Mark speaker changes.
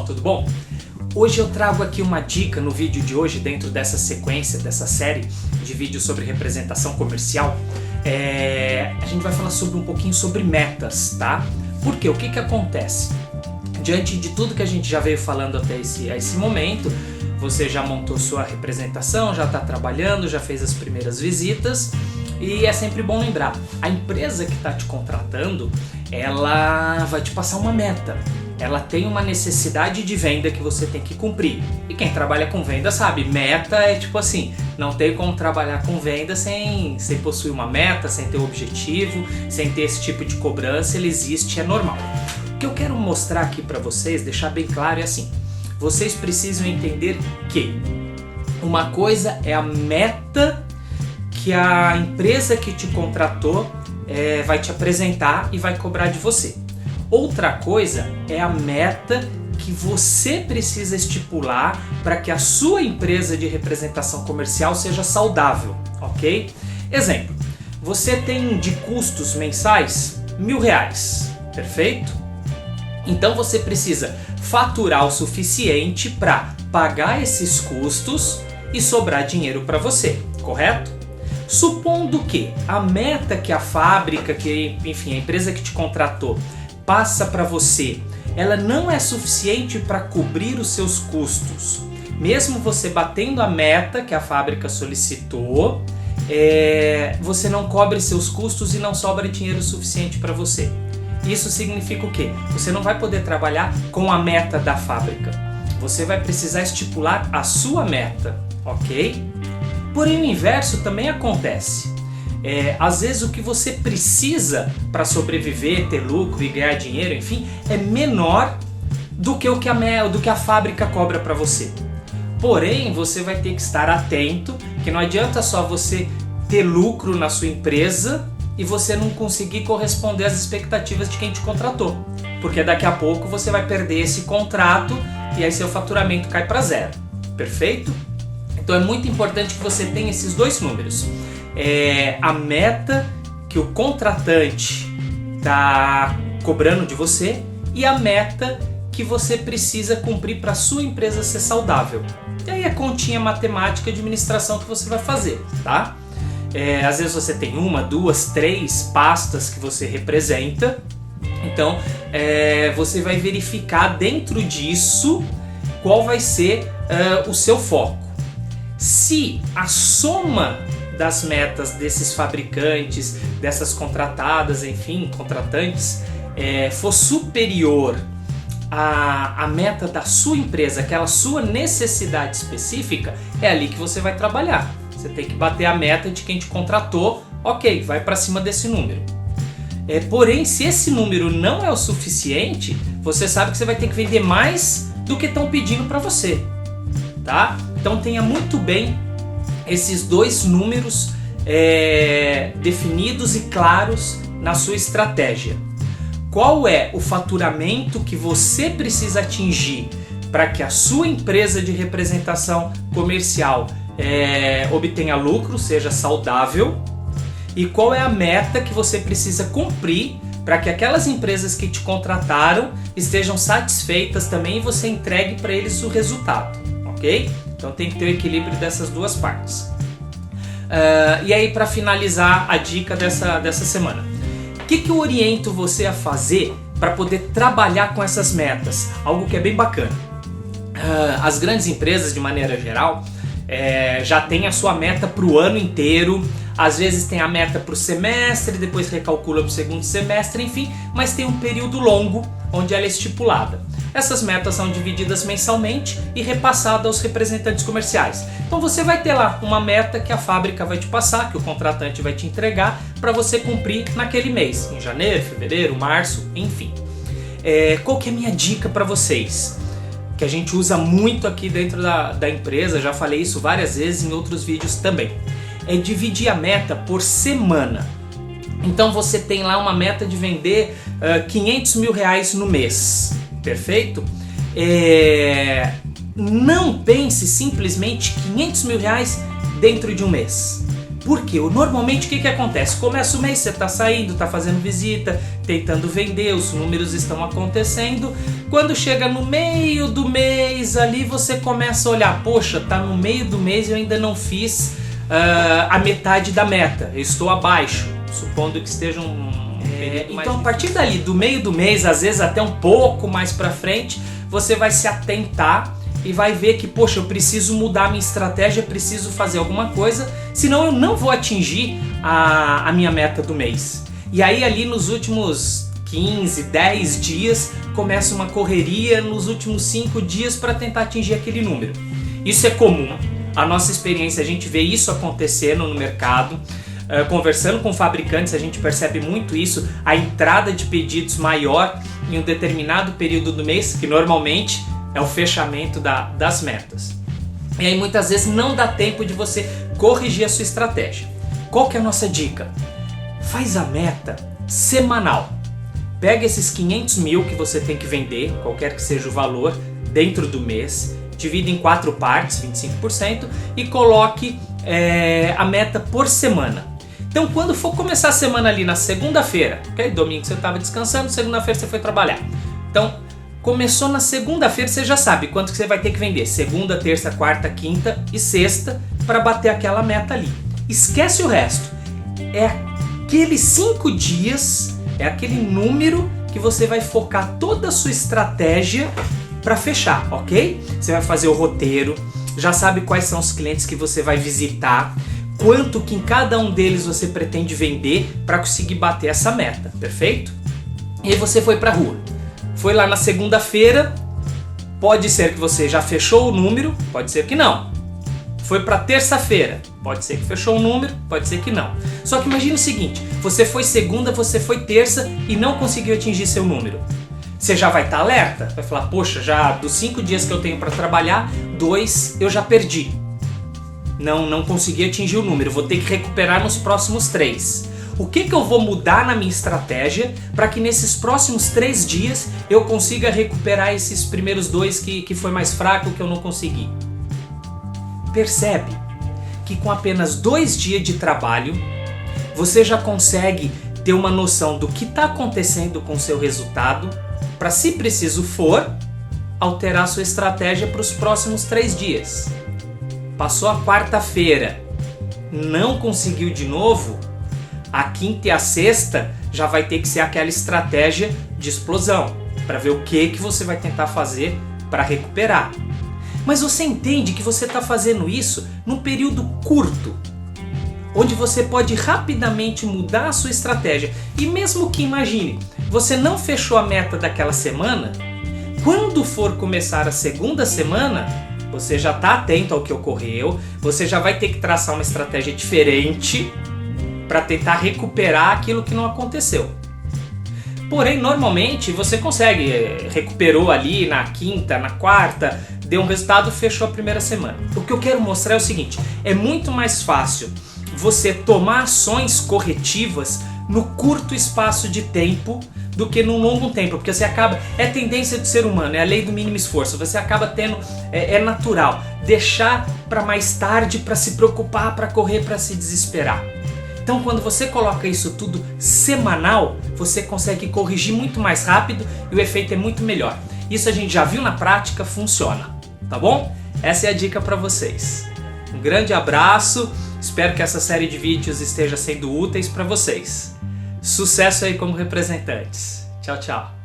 Speaker 1: pessoal, tudo bom? Hoje eu trago aqui uma dica no vídeo de hoje, dentro dessa sequência, dessa série de vídeos sobre representação comercial. A gente vai falar um pouquinho sobre metas, tá? Porque o que acontece? Diante de tudo que a gente já veio falando até esse momento, você já montou sua representação, já está trabalhando, já fez as primeiras visitas. E é sempre bom lembrar, a empresa que está te contratando, ela vai te passar uma meta. Ela tem uma necessidade de venda que você tem que cumprir. E quem trabalha com venda sabe, meta é tipo assim, não tem como trabalhar com venda sem possuir uma meta, sem ter um objetivo, sem ter esse tipo de cobrança, ele existe, é normal. O que eu quero mostrar aqui para vocês, deixar bem claro é assim, vocês precisam entender que uma coisa é a meta que a empresa que te contratou vai te apresentar e vai cobrar de você. Outra coisa é a meta que você precisa estipular para que a sua empresa de representação comercial seja saudável, ok? Exemplo, você tem de custos mensais R$1.000, perfeito? Então você precisa faturar o suficiente para pagar esses custos e sobrar dinheiro para você, correto? Supondo que a meta que a fábrica, enfim, a empresa que te contratou passa para você, ela não é suficiente para cobrir os seus custos. Mesmo você batendo a meta que a fábrica solicitou, você não cobre seus custos e não sobra dinheiro suficiente para você. Isso significa o quê? Você não vai poder trabalhar com a meta da fábrica. Você vai precisar estipular a sua meta, ok? Porém, o inverso também acontece. Às vezes o que você precisa para sobreviver, ter lucro e ganhar dinheiro, enfim, é menor do que a fábrica cobra para você. Porém, você vai ter que estar atento, que não adianta só você ter lucro na sua empresa e você não conseguir corresponder às expectativas de quem te contratou. Porque daqui a pouco você vai perder esse contrato e aí seu faturamento cai para zero. Perfeito? Então é muito importante que você tenha esses dois números. A meta que o contratante está cobrando de você e a meta que você precisa cumprir para a sua empresa ser saudável. E aí a continha matemática de administração que você vai fazer, tá? Às vezes você tem 1, 2, 3 pastas que você representa. Então você vai verificar dentro disso qual vai ser o seu foco. Se a soma das metas desses fabricantes, dessas contratadas, enfim, contratantes, for superior à meta da sua empresa, aquela sua necessidade específica, é ali que você vai trabalhar. Você tem que bater a meta de quem te contratou, ok, vai para cima desse número. Porém, se esse número não é o suficiente, você sabe que você vai ter que vender mais do que estão pedindo para você, tá? Então tenha muito bem esses dois números definidos e claros na sua estratégia. Qual é o faturamento que você precisa atingir para que a sua empresa de representação comercial obtenha lucro, seja saudável? E qual é a meta que você precisa cumprir para que aquelas empresas que te contrataram estejam satisfeitas também e você entregue para eles o resultado, ok? Então tem que ter o equilíbrio dessas duas partes. E aí, para finalizar a dica dessa semana, o que eu oriento você a fazer para poder trabalhar com essas metas? Algo que é bem bacana. As grandes empresas, de maneira geral, já têm a sua meta para o ano inteiro. Às vezes tem a meta para o semestre, depois recalcula para o segundo semestre, enfim, mas tem um período longo onde ela é estipulada. Essas metas são divididas mensalmente e repassadas aos representantes comerciais. Então você vai ter lá uma meta que a fábrica vai te passar, que o contratante vai te entregar para você cumprir naquele mês, em janeiro, fevereiro, março, enfim. Qual que é a minha dica para vocês? Que a gente usa muito aqui dentro da empresa, já falei isso várias vezes em outros vídeos também. É dividir a meta por semana. Então você tem lá uma meta de vender R$500.000 no mês, perfeito? Não pense simplesmente R$500.000 dentro de um mês. Porque normalmente o que acontece? Começa o mês, você está saindo, está fazendo visita, tentando vender, os números estão acontecendo. Quando chega no meio do mês ali, você começa a olhar, poxa, tá no meio do mês e eu ainda não fiz a metade da meta, eu estou abaixo, supondo que esteja então a partir dali, do meio do mês, às vezes até um pouco mais para frente, você vai se atentar e vai ver que, poxa, eu preciso mudar a minha estratégia, preciso fazer alguma coisa, senão eu não vou atingir a minha meta do mês. E aí ali nos últimos 15, 10 dias, começa uma correria nos últimos 5 dias para tentar atingir aquele número. Isso é comum, a nossa experiência, a gente vê isso acontecendo no mercado, conversando com fabricantes a gente percebe muito isso, a entrada de pedidos maior em um determinado período do mês, que normalmente é o fechamento das metas. E aí muitas vezes não dá tempo de você corrigir a sua estratégia. Qual que é a nossa dica? Faz a meta semanal. Pega esses 500 mil que você tem que vender, qualquer que seja o valor, dentro do mês, divida em 4 partes, 25%, e coloque a meta por semana. Então quando for começar a semana ali na segunda-feira, ok? Domingo você estava descansando, segunda-feira você foi trabalhar. Então começou na segunda-feira, você já sabe quanto que você vai ter que vender. Segunda, terça, quarta, quinta e sexta para bater aquela meta ali. Esquece o resto. É aqueles 5 dias, é aquele número que você vai focar toda a sua estratégia para fechar, ok? Você vai fazer o roteiro, já sabe quais são os clientes que você vai visitar, quanto que em cada um deles você pretende vender para conseguir bater essa meta, perfeito? E aí você foi para a rua. Foi lá na segunda-feira, pode ser que você já fechou o número, pode ser que não. Foi para terça-feira, pode ser que fechou o número, pode ser que não. Só que imagine o seguinte, você foi segunda, você foi terça e não conseguiu atingir seu número. Você já vai estar alerta, vai falar, poxa, já dos 5 dias que eu tenho para trabalhar, 2 eu já perdi. Não consegui atingir o número, vou ter que recuperar nos próximos 3. O que eu vou mudar na minha estratégia para que nesses próximos 3 dias eu consiga recuperar esses primeiros 2 que foi mais fraco, que eu não consegui? Percebe que com apenas 2 dias de trabalho você já consegue ter uma noção do que está acontecendo com o seu resultado para, se preciso for, alterar sua estratégia para os próximos 3 dias. Passou a quarta-feira, não conseguiu de novo, a quinta e a sexta já vai ter que ser aquela estratégia de explosão, para ver o que você vai tentar fazer para recuperar. Mas você entende que você está fazendo isso num período curto, onde você pode rapidamente mudar a sua estratégia. E mesmo que, imagine, você não fechou a meta daquela semana, quando for começar a segunda semana, você já está atento ao que ocorreu, você já vai ter que traçar uma estratégia diferente para tentar recuperar aquilo que não aconteceu. Porém, normalmente você consegue, recuperou ali na quinta, na quarta, deu um resultado, fechou a primeira semana. O que eu quero mostrar é o seguinte, é muito mais fácil você tomar ações corretivas no curto espaço de tempo do que num longo tempo, porque você acaba, é tendência do ser humano, é a lei do mínimo esforço, você acaba tendo, é natural, deixar para mais tarde, para se preocupar, para correr, para se desesperar. Então quando você coloca isso tudo semanal, você consegue corrigir muito mais rápido e o efeito é muito melhor. Isso a gente já viu na prática, funciona, tá bom? Essa é a dica para vocês. Um grande abraço, espero que essa série de vídeos esteja sendo úteis para vocês. Sucesso aí como representantes. Tchau, tchau.